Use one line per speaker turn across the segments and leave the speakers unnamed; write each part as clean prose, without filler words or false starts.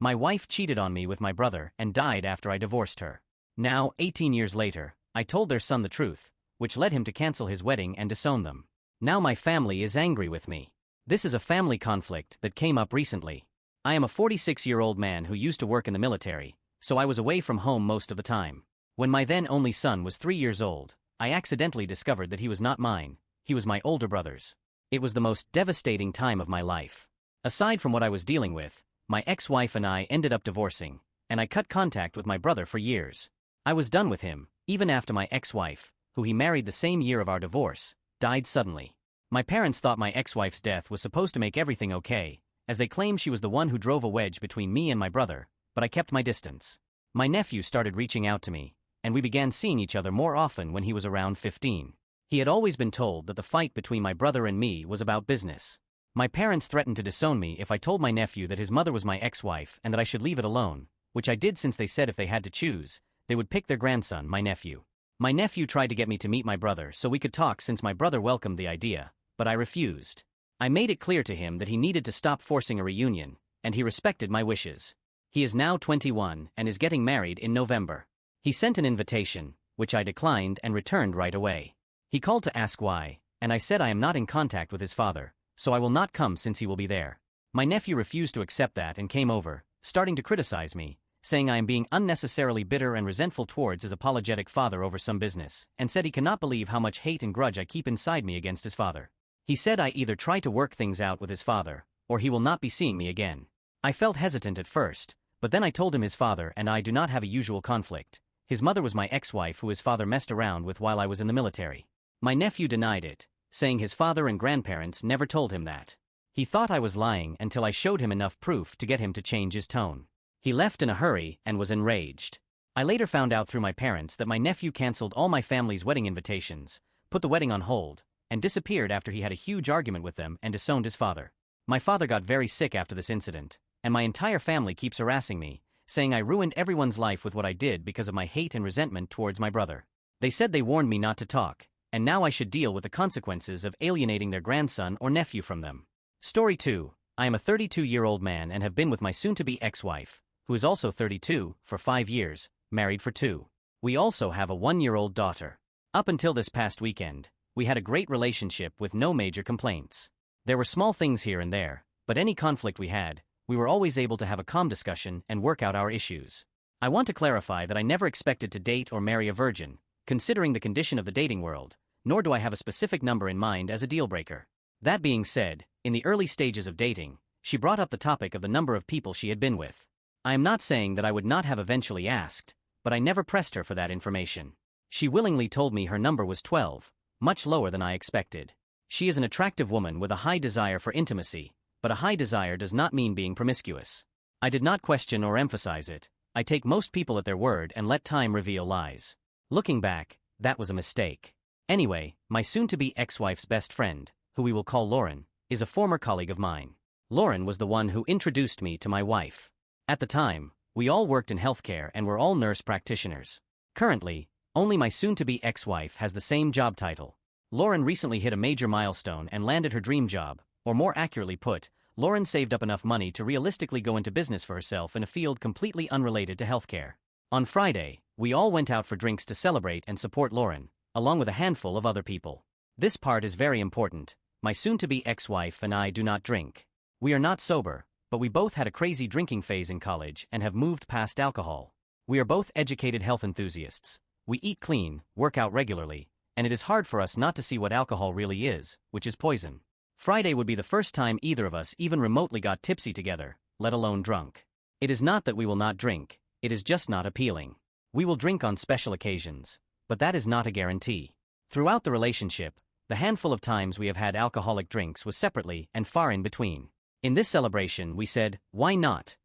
My wife cheated on me with my brother and died after I divorced her. Now, 18 years later, I told their son the truth, which led him to cancel his wedding and disown them. Now my family is angry with me. This is a family conflict that came up recently. I am a 46-year-old man who used to work in the military, so I was away from home most of the time. When my then only son was 3 years old, I accidentally discovered that he was not mine, he was my older brother's. It was the most devastating time of my life. Aside from what I was dealing with, my ex-wife and I ended up divorcing, and I cut contact with my brother for years. I was done with him, even after my ex-wife, who he married the same year of our divorce, died suddenly. My parents thought my ex-wife's death was supposed to make everything okay, as they claimed she was the one who drove a wedge between me and my brother, but I kept my distance. My nephew started reaching out to me, and we began seeing each other more often when he was around 15. He had always been told that the fight between my brother and me was about business. My parents threatened to disown me if I told my nephew that his mother was my ex-wife and that I should leave it alone, which I did since they said if they had to choose, they would pick their grandson, my nephew. My nephew tried to get me to meet my brother so we could talk since my brother welcomed the idea, but I refused. I made it clear to him that he needed to stop forcing a reunion, and he respected my wishes. He is now 21 and is getting married in November. He sent an invitation, which I declined and returned right away. He called to ask why, and I said I am not in contact with his father, so I will not come since he will be there. My nephew refused to accept that and came over, starting to criticize me, saying I am being unnecessarily bitter and resentful towards his apologetic father over some business, and said he cannot believe how much hate and grudge I keep inside me against his father. He said I either try to work things out with his father, or he will not be seeing me again. I felt hesitant at first, but then I told him his father and I do not have a usual conflict. His mother was my ex-wife who his father messed around with while I was in the military. My nephew denied it, saying his father and grandparents never told him that. He thought I was lying until I showed him enough proof to get him to change his tone. He left in a hurry and was enraged. I later found out through my parents that my nephew canceled all my family's wedding invitations, put the wedding on hold, and disappeared after he had a huge argument with them and disowned his father. My father got very sick after this incident, and my entire family keeps harassing me, saying I ruined everyone's life with what I did because of my hate and resentment towards my brother. They said they warned me not to talk, and now I should deal with the consequences of alienating their grandson or nephew from them. Story 2. I am a 32-year-old man and have been with my soon-to-be ex-wife, who is also 32, for 5 years, married for 2. We also have a 1-year-old daughter. Up until this past weekend, we had a great relationship with no major complaints. There were small things here and there, but any conflict we had, we were always able to have a calm discussion and work out our issues. I want to clarify that I never expected to date or marry a virgin, considering the condition of the dating world, nor do I have a specific number in mind as a deal breaker. That being said, in the early stages of dating, she brought up the topic of the number of people she had been with. I am not saying that I would not have eventually asked, but I never pressed her for that information. She willingly told me her number was 12, much lower than I expected. She is an attractive woman with a high desire for intimacy, but a high desire does not mean being promiscuous. I did not question or emphasize it. I take most people at their word and let time reveal lies. Looking back, that was a mistake. Anyway, my soon-to-be ex-wife's best friend, who we will call Lauren, is a former colleague of mine. Lauren was the one who introduced me to my wife. At the time, we all worked in healthcare and were all nurse practitioners. Currently, only my soon-to-be ex-wife has the same job title. Lauren recently hit a major milestone and landed her dream job, or more accurately put, Lauren saved up enough money to realistically go into business for herself in a field completely unrelated to healthcare. On Friday, we all went out for drinks to celebrate and support Lauren, along with a handful of other people. This part is very important. My soon-to-be ex-wife and I do not drink. We are not sober, but we both had a crazy drinking phase in college and have moved past alcohol. We are both educated health enthusiasts. We eat clean, work out regularly, and it is hard for us not to see what alcohol really is, which is poison. Friday would be the first time either of us even remotely got tipsy together, let alone drunk. It is not that we will not drink, it is just not appealing. We will drink on special occasions, but that is not a guarantee. Throughout the relationship, the handful of times we have had alcoholic drinks was separately and far in between. In this celebration we said, why not?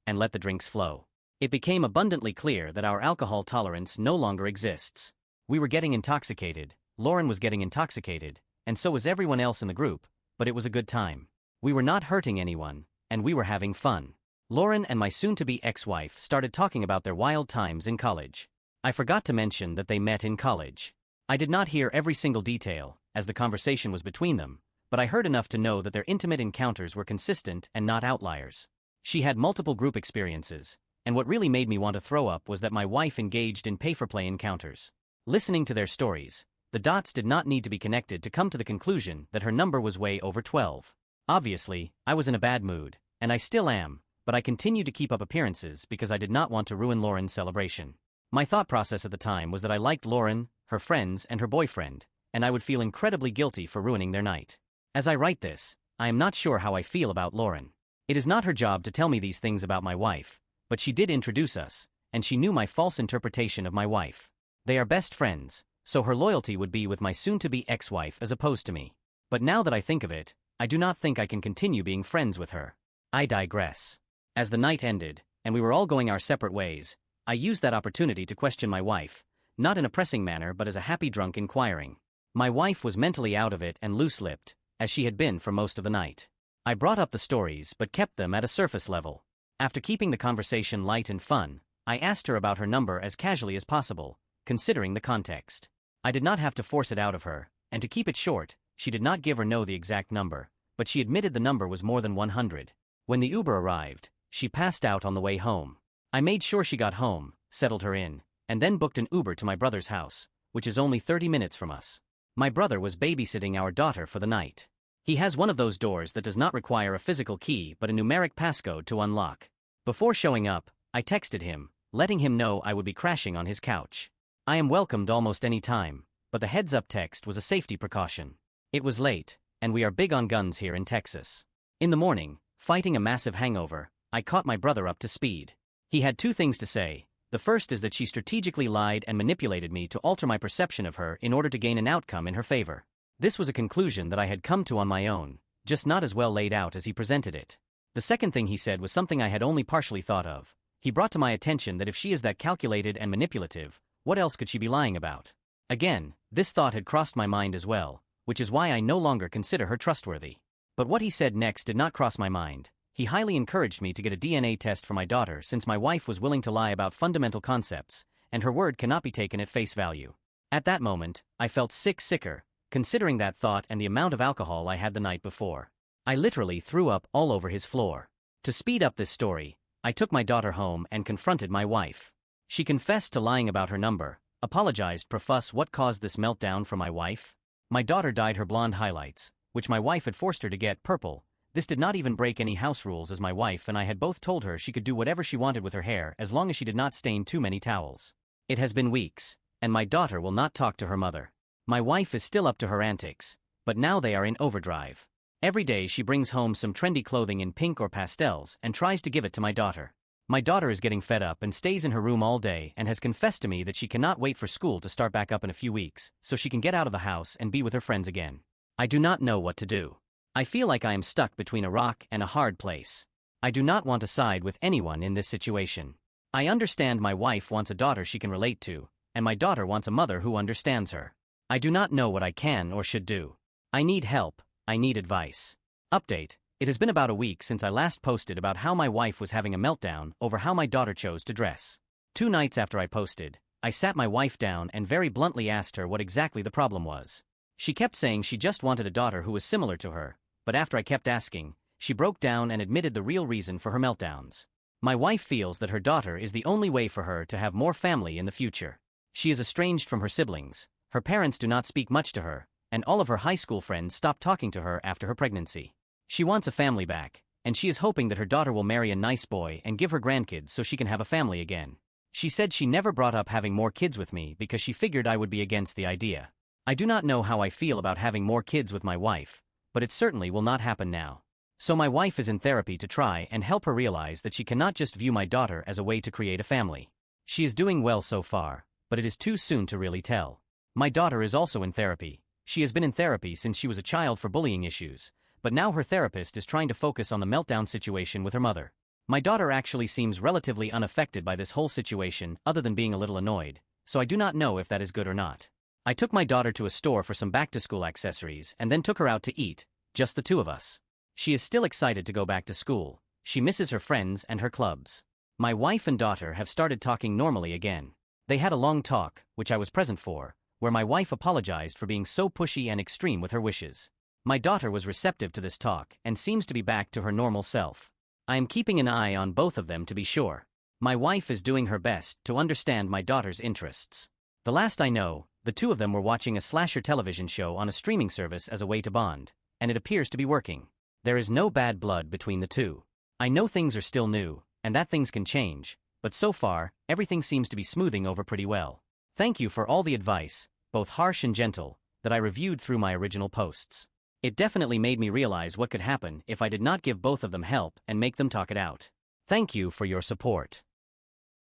And let the drinks flow. It became abundantly clear that our alcohol tolerance no longer exists. We were getting intoxicated, Lauren was getting intoxicated, and so was everyone else in the group, but it was a good time. We were not hurting anyone, and we were having fun. Lauren and my soon-to-be ex-wife started talking about their wild times in college. I forgot to mention that they met in college. I did not hear every single detail, as the conversation was between them, but I heard enough to know that their intimate encounters were consistent and not outliers. She had multiple group experiences, and what really made me want to throw up was that my wife engaged in pay-for-play encounters. Listening to their stories, the dots did not need to be connected to come to the conclusion that her number was way over 12. Obviously, I was in a bad mood, and I still am, but I continued to keep up appearances because I did not want to ruin Lauren's celebration. My thought process at the time was that I liked Lauren, her friends, and her boyfriend, and I would feel incredibly guilty for ruining their night. As I write this, I am not sure how I feel about Lauren. It is not her job to tell me these things about my wife, but she did introduce us, and she knew my false interpretation of my wife. They are best friends, so her loyalty would be with my soon-to-be ex-wife as opposed to me. But now that I think of it, I do not think I can continue being friends with her. I digress. As the night ended, and we were all going our separate ways, I used that opportunity to question my wife, not in a pressing manner but as a happy drunk inquiring. My wife was mentally out of it and loose-lipped, as she had been for most of the night. I brought up the stories but kept them at a surface level. After keeping the conversation light and fun, I asked her about her number as casually as possible, considering the context. I did not have to force it out of her, and to keep it short, she did not give or know the exact number, but she admitted the number was more than 100. When the Uber arrived, she passed out on the way home. I made sure she got home, settled her in, and then booked an Uber to my brother's house, which is only 30 minutes from us. My brother was babysitting our daughter for the night. He has one of those doors that does not require a physical key but a numeric passcode to unlock. Before showing up, I texted him, letting him know I would be crashing on his couch. I am welcomed almost any time, but the heads-up text was a safety precaution. It was late, and we are big on guns here in Texas. In the morning, fighting a massive hangover, I caught my brother up to speed. He had two things to say. The first is that she strategically lied and manipulated me to alter my perception of her in order to gain an outcome in her favor. This was a conclusion that I had come to on my own, just not as well laid out as he presented it. The second thing he said was something I had only partially thought of. He brought to my attention that if she is that calculated and manipulative, what else could she be lying about? Again, this thought had crossed my mind as well, which is why I no longer consider her trustworthy. But what he said next did not cross my mind. He highly encouraged me to get a DNA test for my daughter since my wife was willing to lie about fundamental concepts, and her word cannot be taken at face value. At that moment, I felt sicker, considering that thought and the amount of alcohol I had the night before. I literally threw up all over his floor. To speed up this story, I took my daughter home and confronted my wife. She confessed to lying about her number, apologized profuse what caused this meltdown for my wife. My daughter dyed her blonde highlights, which my wife had forced her to get purple. This did not even break any house rules as my wife and I had both told her she could do whatever she wanted with her hair as long as she did not stain too many towels. It has been weeks, and my daughter will not talk to her mother. My wife is still up to her antics, but now they are in overdrive. Every day she brings home some trendy clothing in pink or pastels and tries to give it to my daughter. My daughter is getting fed up and stays in her room all day and has confessed to me that she cannot wait for school to start back up in a few weeks so she can get out of the house and be with her friends again. I do not know what to do. I feel like I am stuck between a rock and a hard place. I do not want to side with anyone in this situation. I understand my wife wants a daughter she can relate to, and my daughter wants a mother who understands her. I do not know what I can or should do. I need help. I need advice. Update: it has been about a week since I last posted about how my wife was having a meltdown over how my daughter chose to dress. 2 nights after I posted, I sat my wife down and very bluntly asked her what exactly the problem was. She kept saying she just wanted a daughter who was similar to her, but after I kept asking, she broke down and admitted the real reason for her meltdowns. My wife feels that her daughter is the only way for her to have more family in the future. She is estranged from her siblings, her parents do not speak much to her, and all of her high school friends stopped talking to her after her pregnancy. She wants a family back, and she is hoping that her daughter will marry a nice boy and give her grandkids so she can have a family again. She said she never brought up having more kids with me because she figured I would be against the idea. I do not know how I feel about having more kids with my wife, but it certainly will not happen now. So my wife is in therapy to try and help her realize that she cannot just view my daughter as a way to create a family. She is doing well so far, but it is too soon to really tell. My daughter is also in therapy. She has been in therapy since she was a child for bullying issues, but now her therapist is trying to focus on the meltdown situation with her mother. My daughter actually seems relatively unaffected by this whole situation other than being a little annoyed, so I do not know if that is good or not. I took my daughter to a store for some back-to-school accessories and then took her out to eat, just the 2 of us. She is still excited to go back to school. She misses her friends and her clubs. My wife and daughter have started talking normally again. They had a long talk, which I was present for, where my wife apologized for being so pushy and extreme with her wishes. My daughter was receptive to this talk and seems to be back to her normal self. I am keeping an eye on both of them to be sure. My wife is doing her best to understand my daughter's interests. The last I know, the two of them were watching a slasher television show on a streaming service as a way to bond, and it appears to be working. There is no bad blood between the two. I know things are still new, and that things can change, but so far, everything seems to be smoothing over pretty well. Thank you for all the advice, both harsh and gentle, that I reviewed through my original posts. It definitely made me realize what could happen if I did not give both of them help and make them talk it out. Thank you for your support.